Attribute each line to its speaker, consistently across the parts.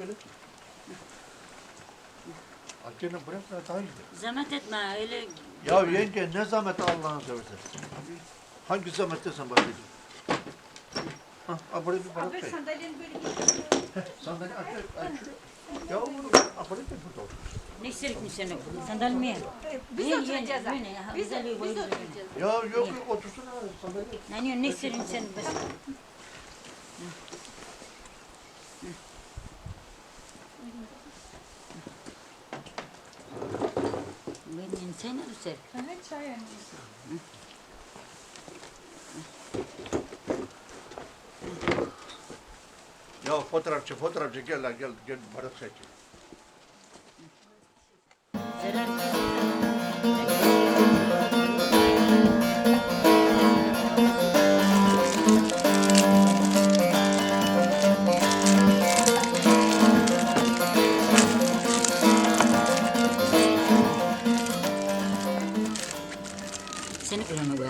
Speaker 1: böyle. Acele bırak daha iyi.
Speaker 2: Zahmet etme öyle.
Speaker 1: Ya yenge ne zahmet Allah'ını seversen. Hangi zahmettesen bahsediyorsun? Buraya bir bardak çay.
Speaker 3: Sandalyenin böyle
Speaker 1: Sandalye aç. Ya bunu buraya bir burada otur.
Speaker 2: Ne istedik mi sen? Sandalye mi?
Speaker 3: Biz oturacağız. Biz oturacağız.
Speaker 1: Ya yok otursun sandalye.
Speaker 2: Ne istedim sen? Ben sen neresi?
Speaker 3: Çay anne.
Speaker 1: Ya fotoğrafçı gel lan gel bardak çay.
Speaker 2: Seni kullanma be.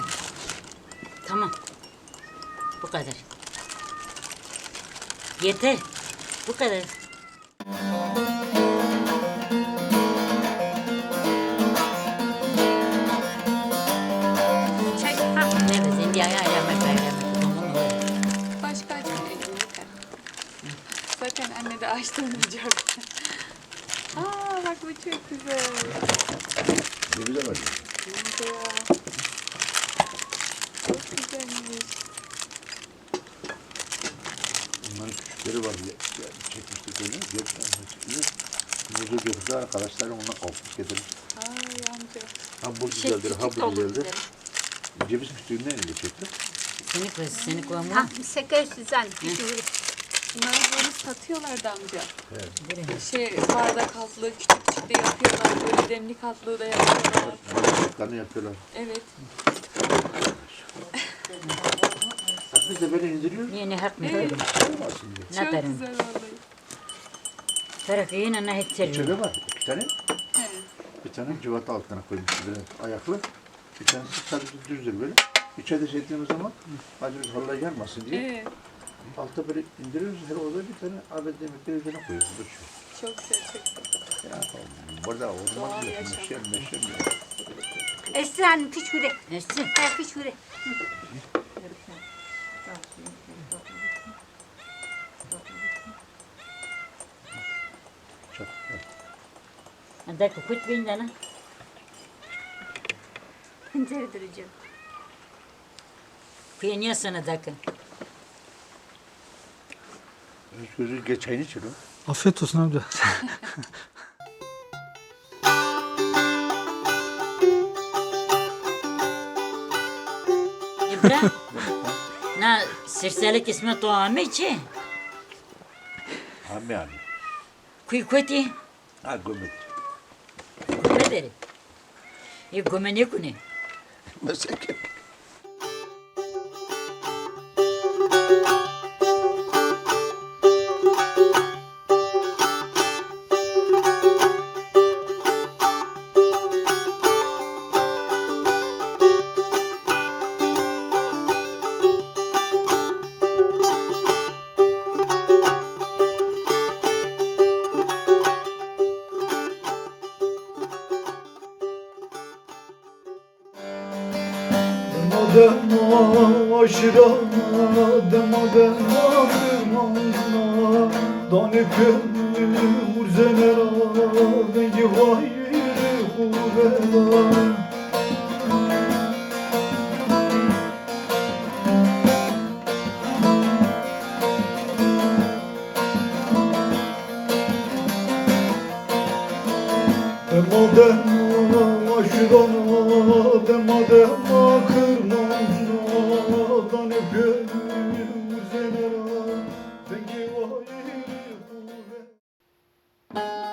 Speaker 2: Tamam. Bu kadar. Yeter. Bu kadar.
Speaker 3: Çay.
Speaker 2: Evet, sen bir ayağa yemek ver.
Speaker 3: Başka açmayalım yeter. Zaten anne de aç olmayacak. Bak bu çok güzel.
Speaker 1: Ne güzel var.
Speaker 3: Çok güzelmiş.
Speaker 1: Bunların küçükleri var diye çekmiştik öyle. Muzu götürdü arkadaşlar onunla kopmuş getirmiş.
Speaker 3: Amca.
Speaker 1: Ha bu güzeldir, ha bu güzeldir. Ceviz küçüğünden elle çektim.
Speaker 2: Seni koyma.
Speaker 3: Sekiz bunları böyle satıyorlardı amca.
Speaker 1: Evet.
Speaker 3: Bardak altlığı küçük küçük de yapıyorlar. Böyle demlik altlığı da yapıyorlar.
Speaker 1: Kanı yapıyorlar.
Speaker 3: Evet.
Speaker 1: Biz de böyle indiriyoruz.
Speaker 2: Niye ne hak mı?
Speaker 3: Evet.
Speaker 1: Olmasın diye.
Speaker 2: Ne
Speaker 3: Çok
Speaker 2: derim?
Speaker 3: güzel vallahi.
Speaker 2: Tarafı yine ne hep
Speaker 1: İçeride var iki tane.
Speaker 3: Evet.
Speaker 1: Bir tane cıvata altına koymuş biraz ayaklı. Bir tanesi sadece düzdür böyle. İçeride şey ettiğimiz zaman acaba vallahi yanmasın diye.
Speaker 3: Evet.
Speaker 1: Altta böyle indiriyoruz. Her odada bir tane adet yemekleri üzerine koyuyoruz. Duruyor.
Speaker 3: Çok güzel, çok güzel.
Speaker 1: Ya burada
Speaker 3: Doğal
Speaker 1: orman yok.
Speaker 3: yaşam.
Speaker 1: Meşem yok.
Speaker 4: Esra Hanım piç hure.
Speaker 2: Neyse.
Speaker 4: Ha piç hure.
Speaker 1: Çok.
Speaker 2: Dakika kut bin tane.
Speaker 4: Pencere duracağım.
Speaker 2: Kuyanya sana dakika.
Speaker 1: Gözü geç çayını içiyor.
Speaker 5: Afiyet olsun amca.
Speaker 2: İbrahim. Na sirselik ismi doğamı içi.
Speaker 1: Hami abi.
Speaker 2: Kuy kuti.
Speaker 1: Ha gömüt.
Speaker 2: Kume deri. Kume ne kune?
Speaker 1: Mesela
Speaker 5: Dema aşırana, dema kırmana, dani kömür urzenera, dengi vayri huvela. Dema aşırana, dema kırmana, dani kömür urzenera, dengi vayri huvela.